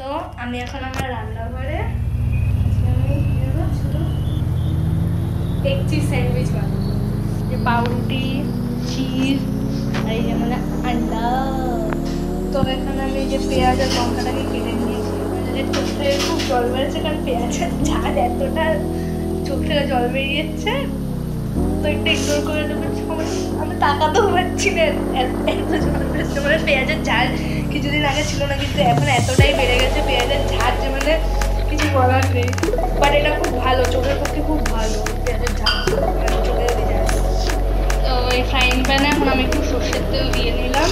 তো আমি এখন আমার রান্নাঘরে এগ চিজ স্যান্ডউইচ বানাবো, যে পাউরুটি চিজ আর এই যে মানে আন্ডা। তো এখানে আমি যে পেঁয়াজ আর লঙ্কাটাকে কেটে নিয়েছি, মানে চোখ থেকে খুব জল বেড়েছে কারণ পেঁয়াজের ঝাল এতটা চোখ থেকে জল বেরিয়েছে, তো একটু ইগনোর করে দেবো। আমি তাকাতেও পারছি না, এত জল বেড়েছে। মানে পেঁয়াজের ঝাল কিছুদিন আগে ছিল না, কিন্তু এখন এতটাই বেড়ে গেছে পেঁয়াজের ঝাল যে মানে কিছু বলার নেই। বাট এটা খুব ভালো, চোখের পক্ষে খুব ভালো পেঁয়াজের ঝাল, চোখে যদি যায়। তো এই ফ্রাইং প্যানে এখন আমি একটু সর্ষের তেল দিয়ে নিলাম।